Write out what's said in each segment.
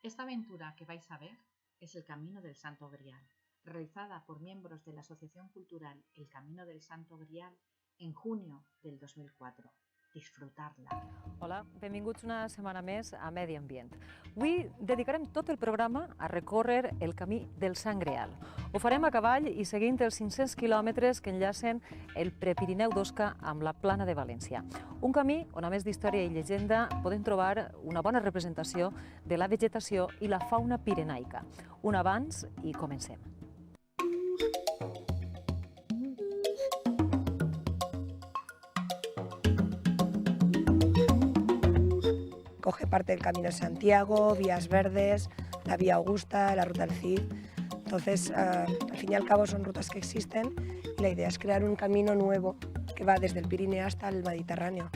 Esta aventura que vais a ver es el Camino del Santo Grial, realizada por miembros de la Asociación Cultural El Camino del Santo Grial en junio del 2004. Disfrutarla. Hola, benvinguts una setmana més a Medi Ambient. Avui dedicarem tot el programa a recórrer el camí del Sant Greal. Ho farem a cavall i seguint els 500 quilòmetres que enllacen el Prepirineu d'Osca amb la Plana de València. Un camí on, a més d'història i llegenda, podem trobar una bona representació de la vegetació i la fauna pirenaica. Un abans i comencem. Coge parte del Camino de Santiago, vías verdes, la Vía Augusta, la Ruta del Cid. Entonces, al fin y al cabo son rutas que existen y la idea es crear un camino nuevo que va desde el Pirineo hasta el Mediterráneo.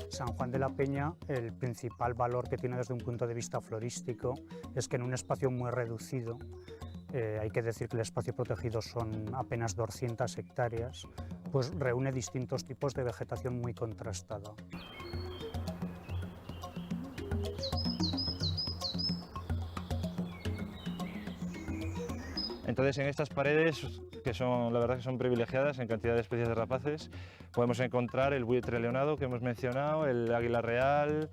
San Juan de la Peña, el principal valor que tiene desde un punto de vista florístico es que en un espacio muy reducido, hay que decir que el espacio protegido son apenas 200 hectáreas, pues reúne distintos tipos de vegetación muy contrastada. Entonces, en estas paredes, que son, la verdad que son privilegiadas en cantidad de especies de rapaces, podemos encontrar el buitre leonado que hemos mencionado, el águila real,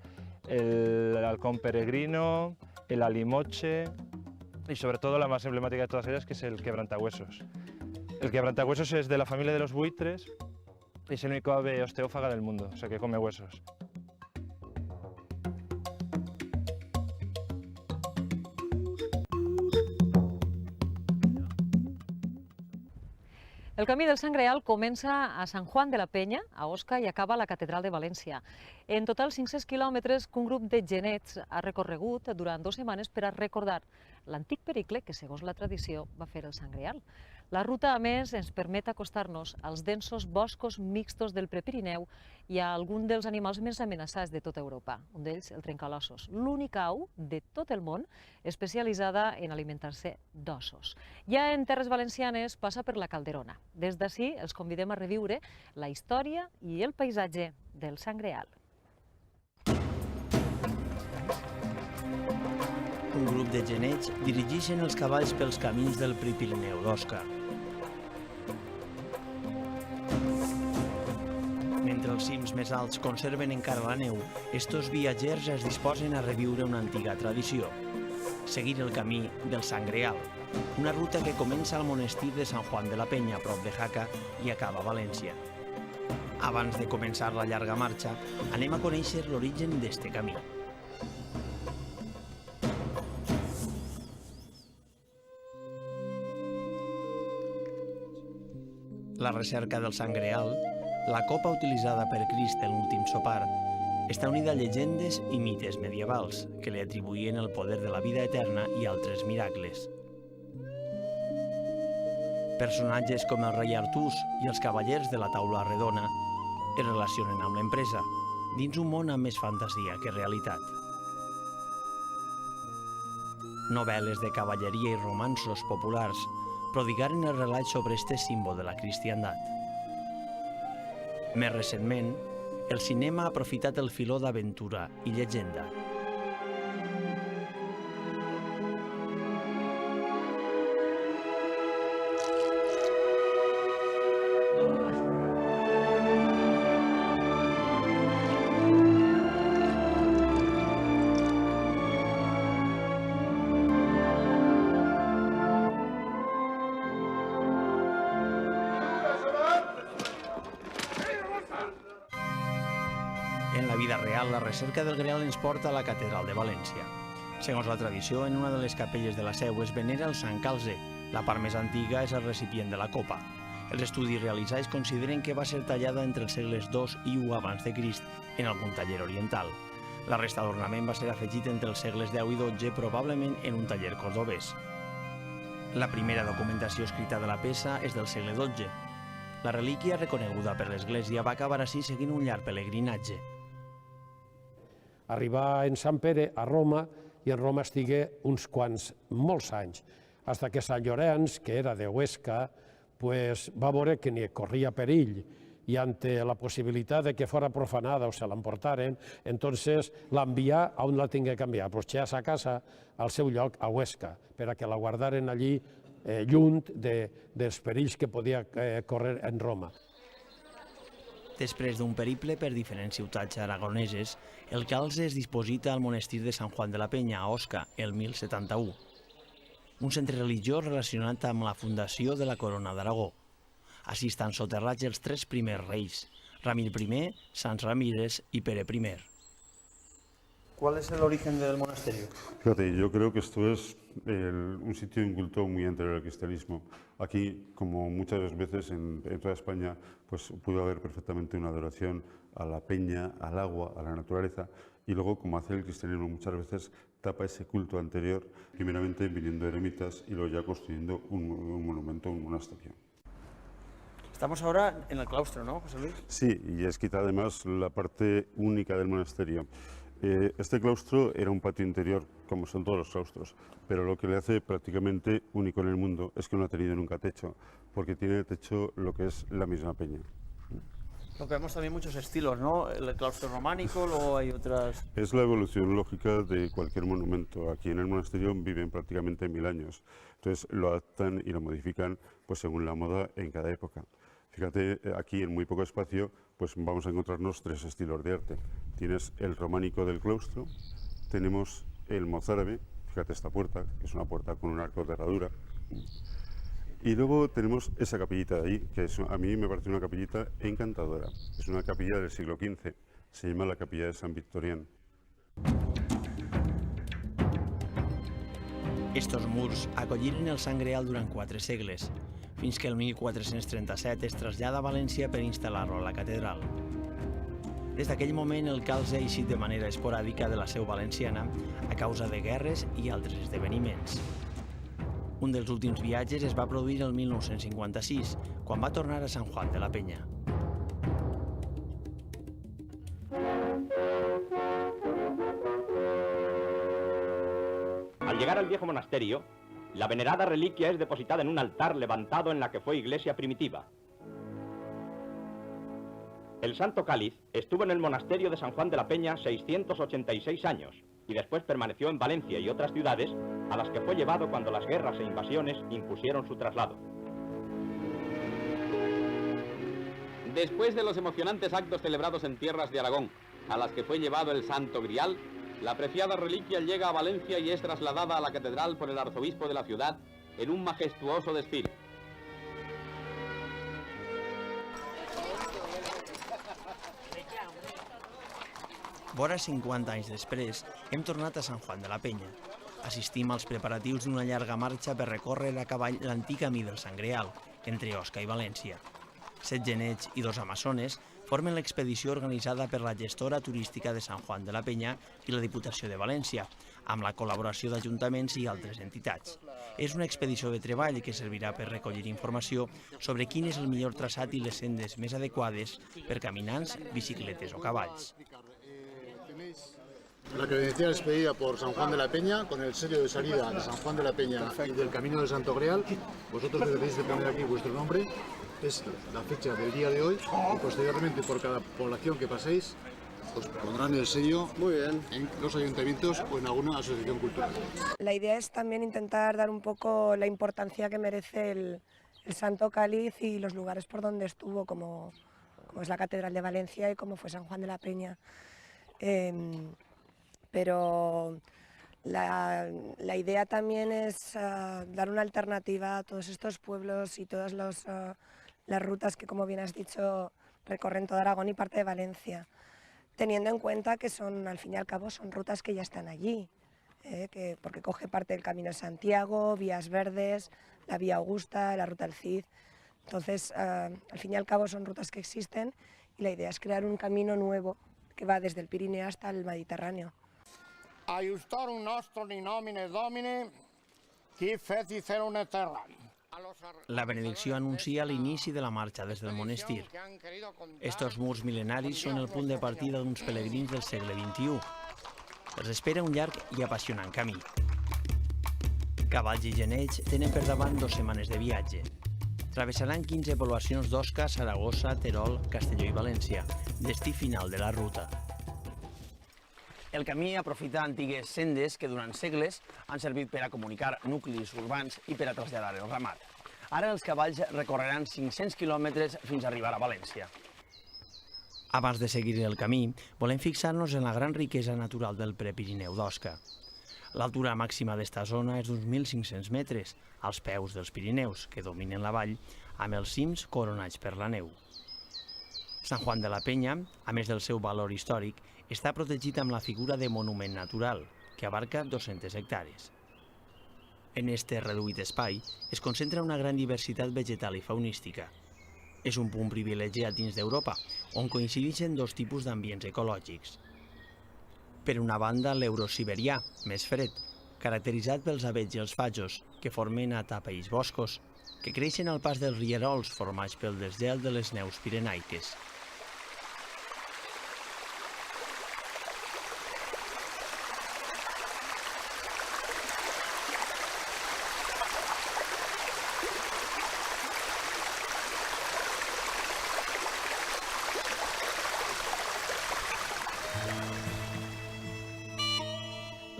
el halcón peregrino, el alimoche y sobre todo la más emblemática de todas ellas, que es el quebrantahuesos. El quebrantahuesos es de la familia de los buitres y es el único ave osteófaga del mundo, o sea que come huesos. El camí del Sant Greal comença a Sant Juan de la Peña, a Osca, i acaba a la Catedral de València. En total 500 quilòmetres que un grup de genets ha recorregut durant 2 setmanes per a recordar l'antic pericle que, segons la tradició, va fer el Sant Greal. La ruta, a més, ens permet acostar-nos als densos boscos mixtos del Prepirineu i a algun dels animals més amenaçats de tota Europa, un d'ells el trencalossos, l'única au de tot el món especialitzada en alimentar-se d'ossos. Ja en terres valencianes passa per la Calderona. Des d'ací els convidem a reviure la història i el paisatge del Sant Greal. Un grup de genets dirigeixen els cavalls pels camins del Prepirineu d'Osca. Mentre els cims més alts conserven encara la neu, estos viatgers es disposen a reviure una antiga tradició: seguir el camí del Sant Greal, una ruta que comença al monestir de Sant Juan de la Peña, a prop de Jaca, i acaba a València. Abans de començar la llarga marxa, anem a conèixer l'origen d'este camí. La recerca del Sant Greal, la copa utilitzada per Crist en l'últim sopar, està unida a llegendes i mites medievals que li atribuïen el poder de la vida eterna i altres miracles. Personatges com el rei Artús i els cavallers de la taula redona es relacionen amb l'empresa, dins un món amb més fantasia que realitat. Novel·les de cavalleria i romanços populars prodigaren el relat sobre este símbol de la cristiandat. Més recentment, el cinema ha aprofitat el filó d'aventura i llegenda. En la vida real, la recerca del Greal ens porta a la Catedral de València. Segons la tradició, en una de les capelles de la seu es venera el Sant Calze. La part més antiga és el recipient de la copa. Els estudis realitzats consideren que va ser tallada entre els segles II i I abans de Crist en algun taller oriental. La resta d'ornament va ser afegit entre els segles X i XII, probablement en un taller cordobès. La primera documentació escrita de la peça és del segle XII. La relíquia, reconeguda per l'Església, va acabar així seguint un llarg pelegrinatge. Arribà en Sant Pere a Roma i en Roma estigué uns quants, molts anys, fins que Sant Llorenç, que era de Huesca, va veure que n'hi corria perill y ante la posibilidad de que fuera profanada o se la emportaren, entonces l'enviar a on la tingué que enviar, pues ja a sa casa, al seu lloc, a Huesca, per a que la guardaren allí lluny dels perills que podia córrer en Roma. Després d'un periple per diferents ciutats aragoneses, el calze es disposita al monestir de Sant Juan de la Penya, a Osca, el 1071. Un centre religiós relacionat amb la fundació de la Corona d'Aragó. Així estan soterrats els tres primers reis, Ramir I, Sanç Ramírez y Pere I. ¿Cuál es el origen del monasterio? Fíjate, yo creo que esto es un sitio de un culto muy anterior al cristianismo. Aquí, como muchas veces en toda España, pues pudo haber perfectamente una adoración a la peña, al agua, a la naturaleza, y luego, como hace el cristianismo muchas veces, tapa ese culto anterior, primeramente viniendo eremitas y luego ya construyendo un monumento, un monasterio. Estamos ahora en el claustro, ¿no, José Luis? Sí, y es quizá además la parte única del monasterio. Este claustro era un patio interior, como son todos los claustros, pero lo que le hace prácticamente único en el mundo es que no ha tenido nunca techo, porque tiene de techo lo que es la misma peña. Lo que vemos también muchos estilos, ¿no? El claustro románico, luego hay otras... Es la evolución lógica de cualquier monumento. Aquí en el monasterio viven prácticamente 1000 años, entonces lo adaptan y lo modifican pues según la moda en cada época. Fíjate, aquí en muy poco espacio pues vamos a encontrarnos tres estilos de arte. Tienes el románico del claustro, tenemos el mozárabe, fíjate esta puerta, que es una puerta con un arco de herradura, y luego tenemos esa capillita de ahí, que a mí me parece una capillita encantadora. Es una capilla del siglo XV, se llama la capilla de Sant Victorián. Estos murs acolliren el Sant Greal durant 4 segles, fins que el 1437 es trasllada a València per instal·lar-lo a la catedral. Des d'aquell moment el calze ha eixit de manera esporàdica de la seu valenciana a causa de guerres i altres esdeveniments. Un dels últims viatges es va produir el 1956, quan va tornar a Sant Juan de la Penya. Al llegar al viejo monasterio, la venerada reliquia es depositada en un altar levantado en la que fue iglesia primitiva. El Santo Cáliz estuvo en el monasterio de San Juan de la Peña 686 años y después permaneció en Valencia y otras ciudades a las que fue llevado cuando las guerras e invasiones impusieron su traslado. Después de los emocionantes actos celebrados en tierras de Aragón, a las que fue llevado el Santo Grial, la preciada reliquia llega a Valencia y es trasladada a la catedral por el arzobispo de la ciudad en un majestuoso desfile. Vora 50 anys després, hem tornat a Sant Juan de la Penya. Assistim als preparatius d'una llarga marxa per recórrer a cavall l'antic camí del Sant Greal, entre Osca i València. 7 genets i 2 amazones formen l'expedició organitzada per la gestora turística de Sant Juan de la Penya i la Diputació de València, amb la col·laboració d'ajuntaments i altres entitats. És una expedició de treball que servirà per recollir informació sobre quin és el millor traçat i les sendes més adequades per caminants, bicicletes o cavalls. La credencial expedida por San Juan de la Peña, con el sello de salida de San Juan de la Peña y del Camino del Santo Grial. Vosotros debéis de poner aquí vuestro nombre, es la fecha del día de hoy, y posteriormente por cada población que paséis, os pondrán el sello en los ayuntamientos o en alguna asociación cultural. La idea es también intentar dar un poco la importancia que merece el Santo Cáliz y los lugares por donde estuvo, como es la Catedral de Valencia y como fue San Juan de la Peña. Pero la idea también es dar una alternativa a todos estos pueblos y todas las rutas que, como bien has dicho, recorren todo Aragón y parte de Valencia, teniendo en cuenta que son, al fin y al cabo, son rutas que ya están allí, porque coge parte del Camino de Santiago, Vías Verdes, la Vía Augusta, la Ruta del Cid. Entonces, al fin y al cabo, son rutas que existen y la idea es crear un camino nuevo que va desde el Pirineo hasta el Mediterráneo. Aiustorum nostrum in nomine Domini, qui feci celum et terra. La benedicció anuncia l'inici de la marxa des del monestir. Estos murs mil·lenaris són el punt de partida d'uns pelegrins del segle XXI. Els espera un llarg i apassionant camí. Cavalls i genets tenen per davant 2 setmanes de viatge. Travessaran 15 poblacions d'Osca, Saragossa, Terol, Castelló i València, destí final de la ruta. El camí aprofita antigues sendes que durant segles han servit per a comunicar nuclis urbans i per a traslladar el ramat. Ara els cavalls recorreran 500 quilòmetres fins a arribar a València. Abans de seguir el camí, volem fixar-nos en la gran riquesa natural del Prepirineu d'Osca. L'altura màxima d'esta zona és d'uns 1.500 metres, als peus dels Pirineus, que dominen la vall, amb els cims coronats per la neu. Sant Juan de la Penya, a més del seu valor històric, està protegit amb la figura de monument natural, que abarca 200 hectàrees. En este reduït espai es concentra una gran diversitat vegetal i faunística. És un punt privilegiat dins d'Europa, on coincideixen dos tipus d'ambients ecològics. Per una banda, l'eurosiberià, més fred, caracteritzat pels avets i els fajos, que formen atapeïs boscos, que creixen al pas dels rierols formats pel desgel de les neus pirenaiques.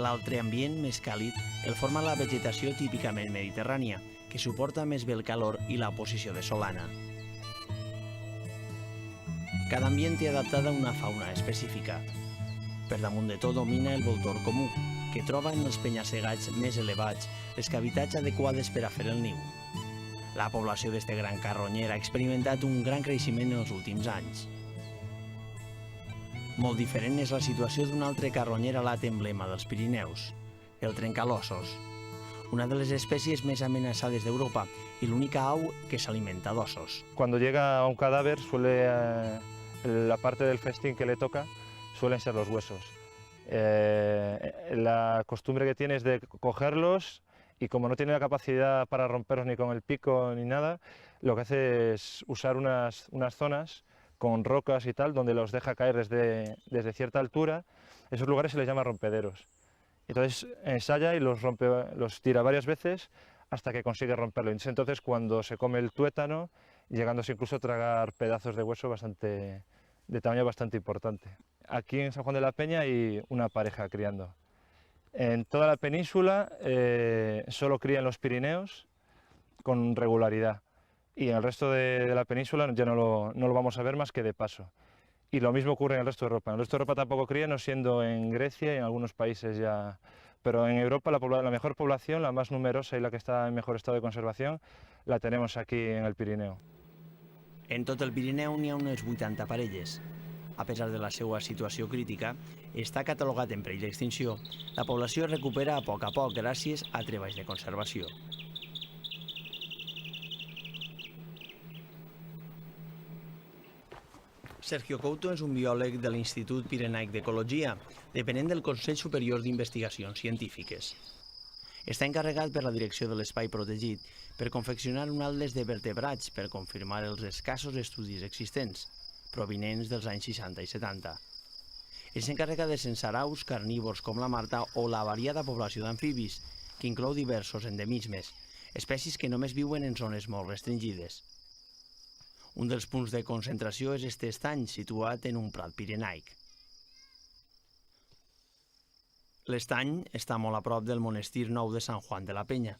L'altre ambient, més càlid, el forma la vegetació típicament mediterrània, que suporta més bé el calor i la posició de solana. Cada ambient té adaptada una fauna específica. Per damunt de tot domina el voltor comú, que troba en els penya-segats més elevats les cavitats adequades per a fer el niu. La població d'este gran carronyer ha experimentat un gran creixement en els últims anys. Molt diferent és la situació d'un altre carronyer alat emblema dels Pirineus, el trencalossos, una de les espècies més amenaçades d'Europa y l'única au que s'alimenta d'ossos. Cuando llega a un cadáver, la parte del festín que le toca suelen ser los huesos. La costumbre que tiene es de cogerlos y como no tiene la capacidad para romperlos ni con el pico ni nada, lo que hace es usar unas zonas con rocas y tal, donde los deja caer desde cierta altura. Esos lugares se les llama rompederos. Entonces ensaya y los tira varias veces hasta que consigue romperlo. Entonces cuando se come el tuétano, llegándose incluso a tragar pedazos de hueso de tamaño bastante importante. Aquí en San Juan de la Peña hay una pareja criando. En toda la península solo crían los Pirineos con regularidad. Y en el resto de la península ya no lo vamos a ver más que de paso. Y lo mismo ocurre en el resto de Europa. En el resto de Europa tampoco cría, no siendo en Grecia y en algunos países ya. Pero en Europa la mejor población, la más numerosa y la que está en mejor estado de conservación, la tenemos aquí en el Pirineu. En tot el Pirineu n'hi ha unes 80 parelles. A pesar de la seva situació crítica, està catalogat en perill d'extinció. La població es recupera a poc gràcies a treballs de conservació. Sergio Couto és un biòleg de l'Institut Pirenaic d'Ecologia, depenent del Consell Superior d'Investigacions Científiques. Està encarregat per la direcció de l'espai protegit per confeccionar un atles de vertebrats per confirmar els escassos estudis existents, provinents dels anys 60 i 70. Ell s'encarrega de censar aus carnívors com la marta o la variada població d'amfibis, que inclou diversos endemismes, espècies que només viuen en zones molt restringides. Un dels punts de concentració és este estany, situat en un prat pirenaic. L'estany està molt a prop del monestir nou de Sant Juan de la Penya,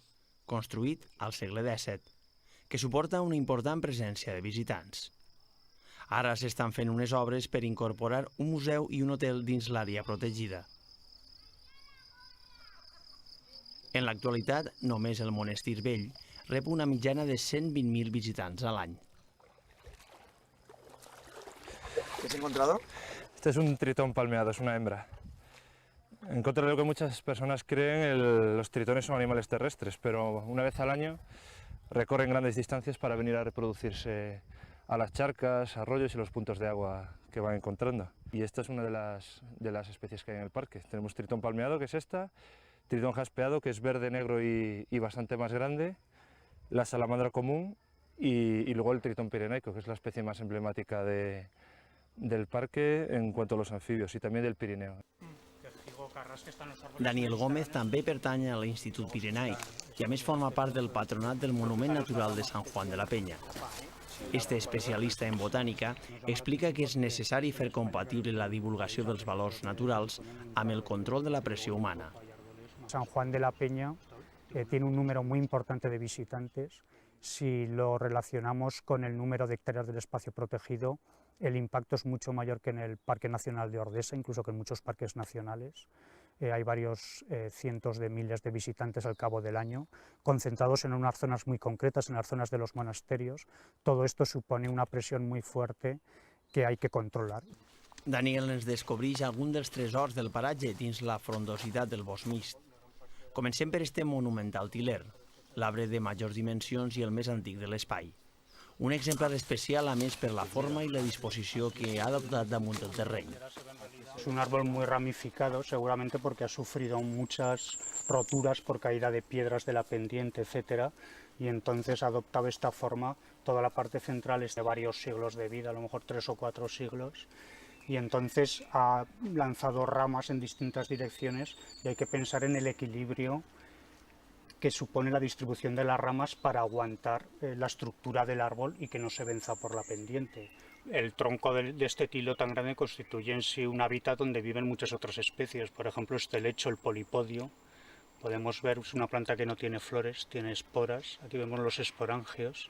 construït al segle XVII, que suporta una important presència de visitants. Ara s'estan fent unes obres per incorporar un museu i un hotel dins l'àrea protegida. En l'actualitat, només el monestir vell rep una mitjana de 120.000 visitants a l'any. ¿Qué has encontrado? Este es un tritón palmeado, es una hembra. En contra de lo que muchas personas creen, los tritones son animales terrestres, pero una vez al año recorren grandes distancias para venir a reproducirse a las charcas, arroyos y los puntos de agua que van encontrando. Y esta es una de las especies que hay en el parque. Tenemos tritón palmeado, que es esta, tritón jaspeado, que es verde, negro y bastante más grande, la salamandra común y luego el tritón pirenaico, que es la especie más emblemática del parque en cuanto a los anfibios y también del Pirineo. Daniel Gómez també pertany a l'Institut Pirenaic i a més forma part del patronat del Monument Natural de Sant Juan de la Peña. Este especialista en botànica explica que és necessari fer compatible la divulgació dels valors naturals amb el control de la pressió humana. San Juan de la Peña tiene un número muy importante de visitantes. Si lo relacionamos con el número de hectáreas del espacio protegido, el impacto es mucho mayor que en el Parque Nacional de Ordesa, incluso que en muchos parques nacionales. Hay varios cientos de miles de visitantes al cabo del año, concentrados en unas zonas muy concretas, en las zonas de los monasterios. Todo esto supone una presión muy fuerte que hay que controlar. Daniel ens descobreix algun dels tresors del paratge dins la frondositat del bosc mixt. Comencem per este monumental tiler, l'arbre de majors dimensions i el més antic de l'espai. Un exemplar especial, a més, per la forma i la disposició que ha adoptat damunt del terreny. Es un árbol muy ramificado, seguramente porque ha sufrido muchas roturas por caída de piedras de la pendiente, etcétera, y entonces ha adoptado esta forma. Toda la parte central es de varios siglos de vida, a lo mejor 3 o 4 siglos, y entonces ha lanzado ramas en distintas direcciones y hay que pensar en el equilibrio que supone la distribución de las ramas para aguantar la estructura del árbol y que no se venza por la pendiente. El tronco de este tilo tan grande constituye en sí un hábitat donde viven muchas otras especies. Por ejemplo, este lecho, el polipodio, podemos ver, es una planta que no tiene flores, tiene esporas. Aquí vemos los esporangios,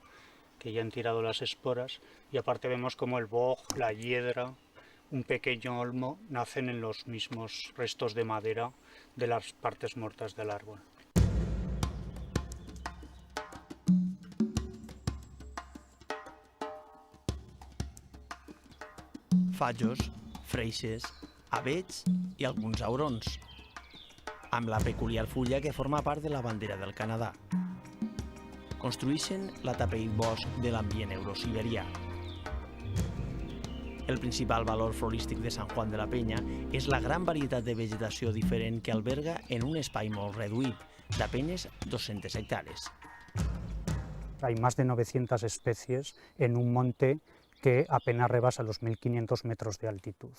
que ya han tirado las esporas, y aparte vemos como el boj, la hiedra, un pequeño olmo, nacen en los mismos restos de madera de las partes muertas del árbol. Fajos, freixes, avets i alguns aurons, amb la peculiar fulla que forma part de la bandera del Canadà. Construeixen l'atapeït bosc de l'ambient eurosiberià. El principal valor florístic de Sant Juan de la Peña és la gran varietat de vegetació diferent que alberga en un espai molt reduït, d'apenas 200 hectáreas. Hay más de 900 especies en un monte que apenas rebasa los 1500 metros de altitud.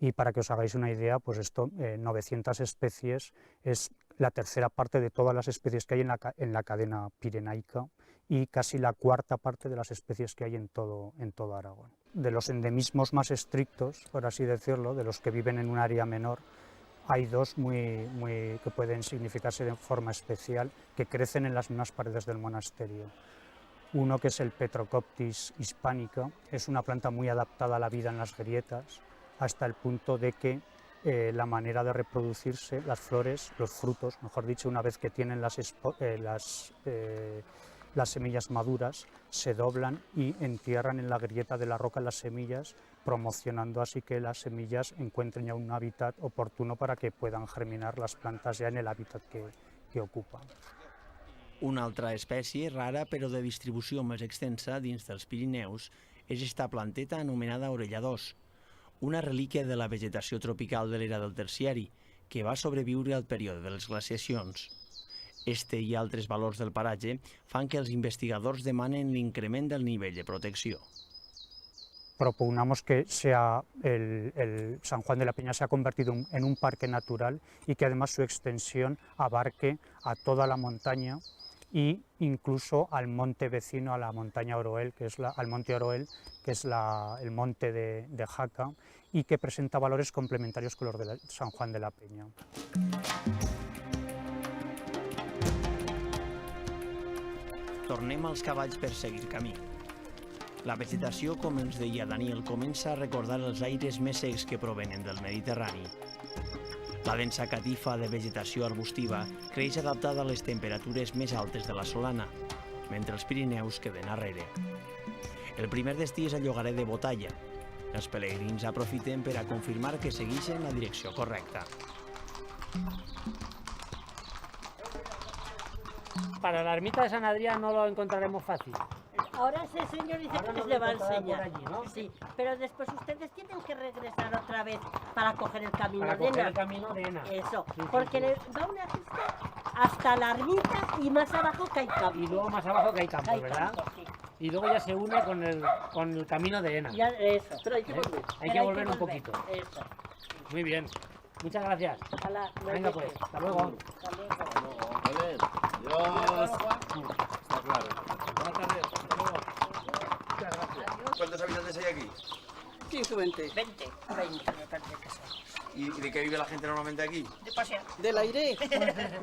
Y para que os hagáis una idea, pues esto, 900 especies es la tercera parte de todas las especies que hay en la cadena pirenaica y casi la cuarta parte de las especies que hay en todo Aragón. De los endemismos más estrictos, por así decirlo, de los que viven en un área menor, hay dos que pueden significarse de forma especial, que crecen en las mismas paredes del monasterio. Uno que es el Petrocoptis hispanica, es una planta muy adaptada a la vida en las grietas, hasta el punto de que la manera de reproducirse, las flores, los frutos, mejor dicho, una vez que tienen las semillas maduras, se doblan y entierran en la grieta de la roca las semillas, promocionando así que las semillas encuentren ya un hábitat oportuno para que puedan germinar las plantas ya en el hábitat que ocupan. Una altra espècie rara però de distribució més extensa dins dels Pirineus és esta planteta anomenada orella d'os, una relíquia de la vegetació tropical de l'era del Terciari que va sobreviure al període de les glaciacions. Este i altres valors del paratge fan que els investigadors demanen l'increment del nivell de protecció. Propugnamos que el San Juan de la Peña se ha convertido en un parque natural y que además su extensión abarque a toda la montaña e incluso al monte vecino, a la montaña Oroel, al monte Oroel, que es el monte de Jaca, y que presenta valores complementarios con los de San Juan de la Peña. Tornem als cavalls per seguir camí. La vegetació, com ens deia Daniel, comença a recordar els aires més secs que provenen del Mediterrani. La densa catifa de vegetació arbustiva creix adaptada a les temperatures més altes de la Solana, mentre els Pirineus queden arrere. El primer destí és el llogaret de Botalla. Els pelegrins aprofiten per a confirmar que segueixen la direcció correcta. Para la ermita de San Adrián no lo encontraremos fácil. Ahora ese señor dice que les le va a enseñar. Allí, ¿no? Sí, pero después ustedes tienen que regresar otra vez para coger el camino de Ena. Para coger el camino de Ena. Eso, sí, porque le va una pista hasta la ermita y más abajo que hay campo. Y luego más abajo que hay campo, ¿verdad? Campo, sí. Y luego ya se une con el camino de Ena. Ya, eso, pero hay que volver. Hay que volver un poquito. Eso. Muy bien. Muchas gracias. Hola, Venga pues, hasta luego. Vale, adiós. Está claro. Buenas tardes, hasta luego. Muchas gracias. ¿Cuántos habitantes hay aquí? 15 o 20. 20 me parece que son. ¿Y de qué vive la gente normalmente aquí? De pasear. Del aire.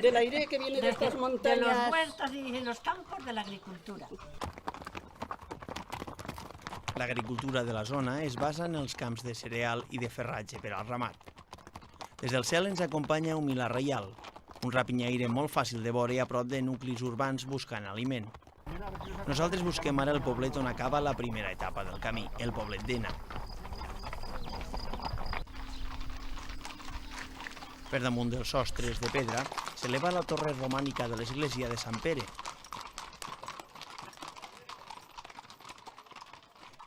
Del aire que viene de estas montañas. De los huertos y los campos de la agricultura. L'agricultura de la zona es basa en els camps de cereal i de ferratge per al ramat. Des del cel ens acompanya un Milà reial, un rapinyaire molt fàcil de veure a prop de nuclis urbans buscant aliment. Nosaltres busquem ara el poblet on acaba la primera etapa del camí, el poblet d'Ena. Per damunt dels sostres de pedra s'eleva la torre romànica de l'església de Sant Pere.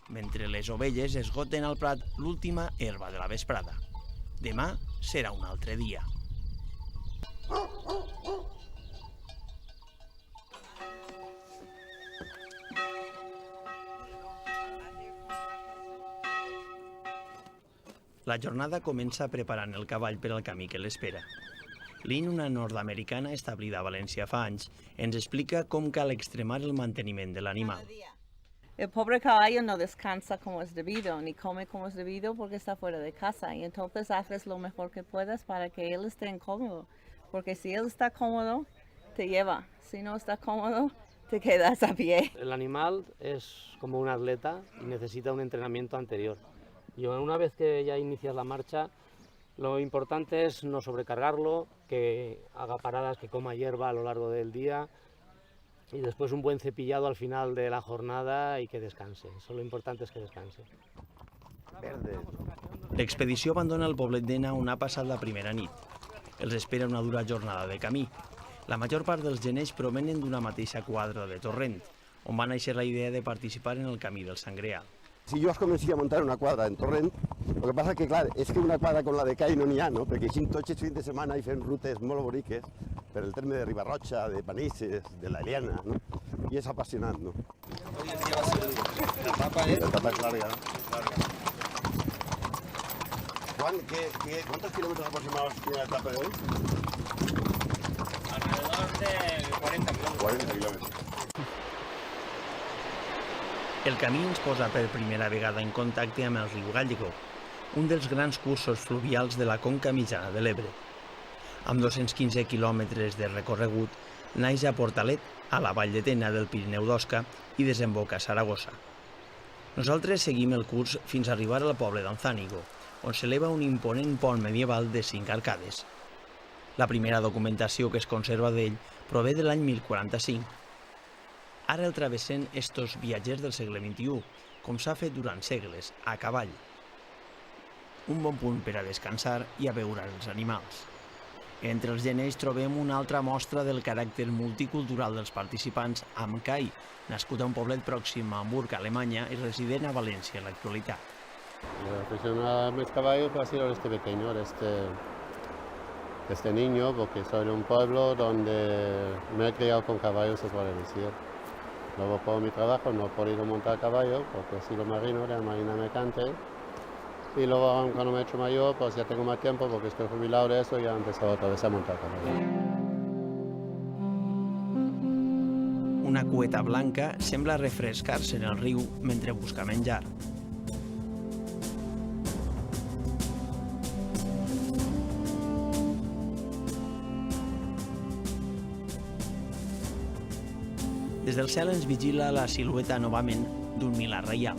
Mentre les ovelles esgoten al prat l'última herba de la vesprada. Demà serà un altre dia. La jornada comença preparant el cavall per al camí que l'espera. Lynn, una nord-americana establida a València fa anys, ens explica com cal extremar el manteniment de l'animal. El pobre caballo no descansa como es debido, ni come como es debido porque está fuera de casa. Y entonces haces lo mejor que puedas para que él esté incómodo. Porque si él está cómodo, te lleva. Si no está cómodo, te quedas a pie. El animal es como un atleta y necesita un entrenamiento anterior. Y una vez que ya inicias la marcha, lo importante es no sobrecargarlo, que haga paradas, que coma hierba a lo largo del día. Y después un buen cepillado al final de la jornada y que descanse. Eso lo importante es que descanse. L'expedició abandona el poblet d'Ena on ha passat la primera nit. Els espera una dura jornada de camí. La major part dels genets provenen d'una mateixa quadra de Torrent, on va néixer la idea de participar en el camí del Sant Greal. Si jo es comencia a muntar una quadra en Torrent, el que passa que, clar, és que una quadra com la de Cai no n'hi ha, no? Perquè així tots els fins de setmana hi fem rutes molt boniques per el terme de Ribarroja, de Panisses, de la Eliana, no? I és apassionant, no? La etapa és larga, no? ¿Cuántos kilómetros aproximados tiene la etapa de hoy? Alrededor de 40 kilómetros. 40 kilómetros. El camí ens posa per primera vegada en contacte amb el riu Gallego, un dels grans cursos fluvials de la conca mitjana de l'Ebre. Amb 215 quilòmetres de recorregut, naix a Portalet, a la vall de Tena del Pirineu d'Osca i desemboca a Saragossa. Nosaltres seguim el curs fins a arribar al poble d'Anzánigo, on s'eleva un imponent pont medieval de 5 arcades. La primera documentació que es conserva d'ell prové de l'any 1045. Ara el travessen estos viatgers del segle XXI, com s'ha fet durant segles, a cavall. Un bon punt per a descansar i a veure els animals. Entre els genets trobem una altra mostra del caràcter multicultural dels participants amb Kai, nascut a un poblet pròxim a Hamburg, Alemanya, i resident a València en l'actualitat. La afición a mis caballos ha sido este pequeño, este niño, porque soy de un pueblo donde me he criado con caballos, se puede decir. Luego por mi trabajo no he podido montar caballo porque he sido marino de la Marina Mercante. Y luego cuando me he hecho mayor pues ya tengo más tiempo porque estoy jubilado de eso y ya he empezado otra vez a montar caballo. Una cueta blanca sembla refrescar-se en el riu mentre busca menjar. Des del cel ens vigila la silueta novament d'un Milà reial.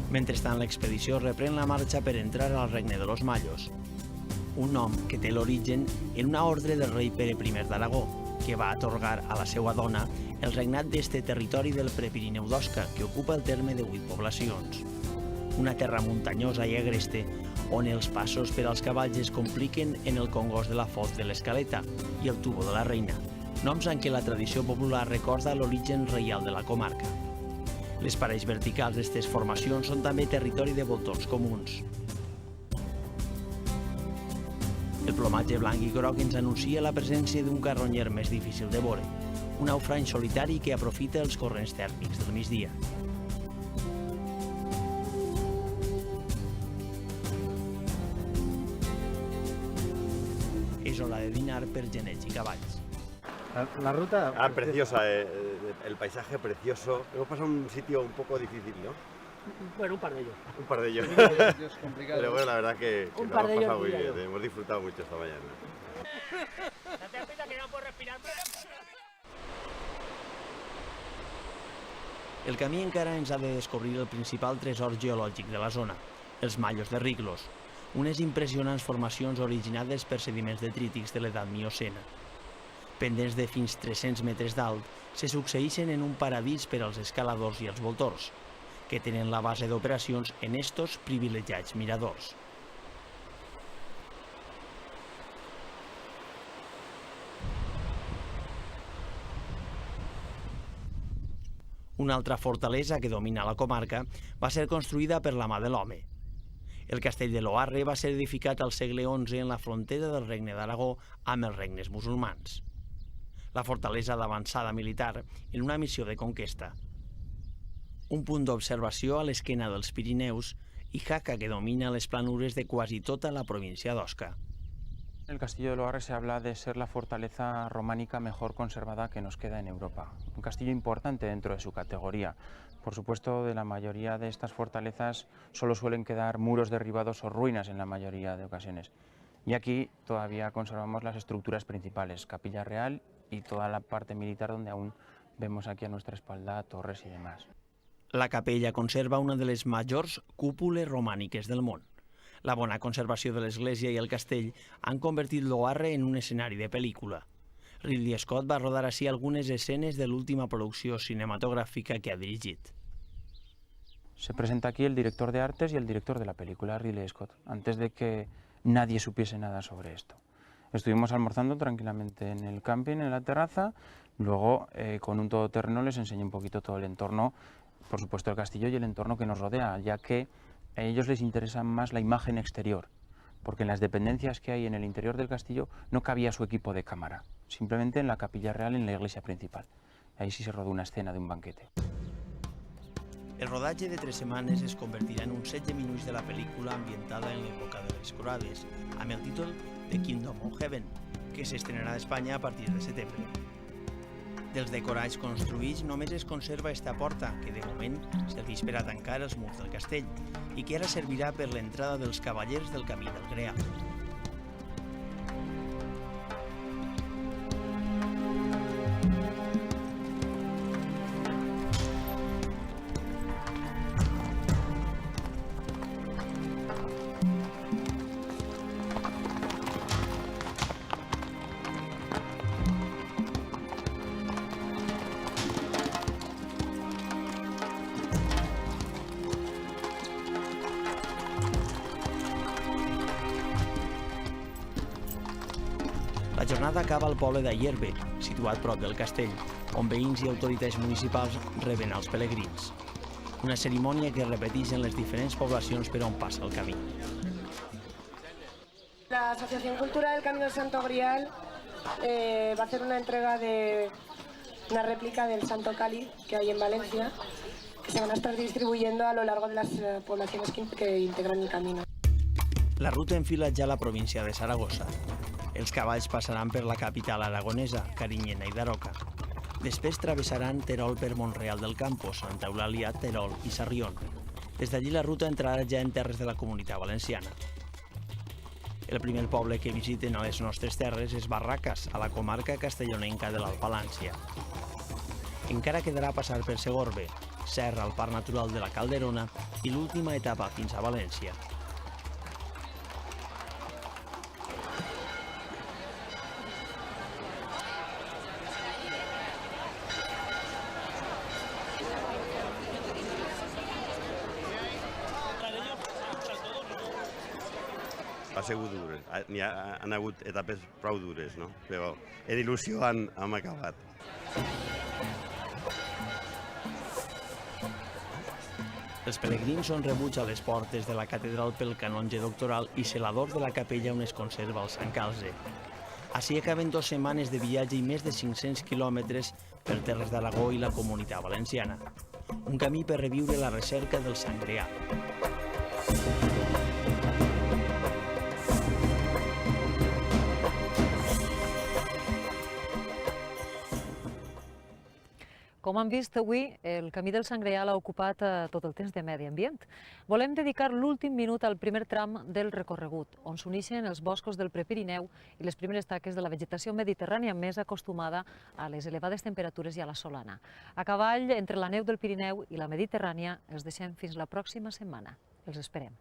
Mentrestant, l'expedició reprèn la marxa per entrar al regne de los Mallos, un nom que té l'origen en una ordre del rei Pere I d'Aragó, que va atorgar a la seva dona el regnat d'este territori del Prepirineu d'Osca, que ocupa el terme de 8 poblacions. Una terra muntanyosa i agreste, on els passos per als cavalls es compliquen en el congost de la Foz de l'Escaleta i el Tubo de la Reina, noms en què la tradició popular recorda l'origen reial de la comarca. Les parets verticals d'estes formacions són també territori de voltors comuns. El plomatge blanc i groc ens anuncia la presència d'un carronyer més difícil de veure. un naufrany solitari que aprofita els corrents tèrmics del migdia. És hora de dinar per genets i cavalls. La ruta... preciosa, el paisaje precioso. Hemos pasado un sitio un poco difícil, ¿no? Bueno, un par de ellos. Un par de ellos. Pero bueno, la verdad que lo hemos pasado muy bien, hemos disfrutado mucho esta mañana. Date cuenta que no puedo respirar. El camí encara ens ha de descobrir el principal tresor geològic de la zona, els Mallos de Riglos, unes impressionants formacions originades per sediments detrítics de l'edat miocena. Pendents de fins 300 metres d'alt, se succeeixen en un paradís per als escaladors i els voltors, que tenen la base d'operacions en estos privilegiats miradors. Una altra fortalesa que domina la comarca va ser construïda per la mà de l'home. El castell de Loarre va ser edificat al segle XI en la frontera del Regne d'Aragó amb els regnes musulmans. La fortalesa d'avançada militar en una missió de conquesta. Un punt d'observació a l'esquena dels Pirineus i Jaca que domina les planures de quasi tota la província d'Osca. El castillo de Loarre se habla de ser la fortaleza románica mejor conservada que nos queda en Europa. Un castillo importante dentro de su categoría. Por supuesto, de la mayoría de estas fortalezas solo suelen quedar muros derribados o ruinas en la mayoría de ocasiones. Y aquí todavía conservamos las estructuras principales, Capilla Real y toda la parte militar donde aún vemos aquí a nuestra espalda torres y demás. La capella conserva una de les majors cúpules romàniques del món. La bona conservació de l'església i el castell han convertit Loarre en un escenari de pel·lícula. Ridley Scott va rodar així algunes escenes de l'última producció cinematográfica que ha dirigit. Se presenta aquí el director de artes y el director de la película, Ridley Scott, antes de que nadie supiese nada sobre esto. Estuvimos almorzando tranquilamente en el camping, en la terraza, luego con un todoterreno les enseñé un poquito todo el entorno, por supuesto el castillo y el entorno que nos rodea, ya que a ellos les interesa más la imagen exterior, porque en las dependencias que hay en el interior del castillo no cabía su equipo de cámara, simplemente en la capilla real, en la iglesia principal. Ahí sí se rodó una escena de un banquete. El rodatge de 3 setmanes es convertirà en uns 16 minuts de la pel·lícula ambientada en l'època de les croades, amb el títol The Kingdom of Heaven, que s'estrenarà a Espanya a partir de setembre. Dels decorats construïts només es conserva esta porta, que de moment serveix per a tancar els murs del castell i que ara servirà per l'entrada dels cavallers del Camí del Greal. La jornada acaba al poble d'Ayerbe, situat prop del castell, on veïns i autoritats municipals reben els pelegrins. Una cerimònia que es repeteix en les diferents poblacions per on passa el camí. La Asociación Cultural del Camino del Santo Grial va a hacer una entrega de una réplica del Santo Cáliz que hay en Valencia, que se van a estar distribuyendo a lo largo de las poblaciones que integran el camino. La ruta enfila ja la província de Saragossa. Els cavalls passaran per la capital aragonesa, Carinyena i Daroca. Després travessaran Terol per Montreal del Campo, Santa Eulàlia, Terol i Sarrión. Des d'allí la ruta entrarà ja en terres de la Comunitat Valenciana. El primer poble que visiten a les nostres terres és Barraques, a la comarca castellonenca de l'Alt Palància. Encara quedarà passar per Segorbe, Serra, el Parc Natural de la Calderona i l'última etapa fins a València. Ha sigut dur, han hagut etapes prou dures, no? Però en il·lusió hem acabat. Els pelegrins són rebuts a les portes de la catedral pel canonge doctoral i celador de la capella on es conserva el Sant Calze. Així acaben 2 setmanes de viatge i més de 500 quilòmetres per terres d'Aragó i la Comunitat Valenciana. Un camí per reviure la recerca del Sant Greal. Com han vist avui, el Camí del Sant Greal ha ocupat tot el temps de medi ambient. Volem dedicar l'últim minut al primer tram del recorregut, on s'uneixen els boscos del Prepirineu i les primeres taques de la vegetació mediterrània més acostumada a les elevades temperatures i a la solana. A cavall, entre la neu del Pirineu i la Mediterrània, els deixem fins la pròxima setmana. Els esperem.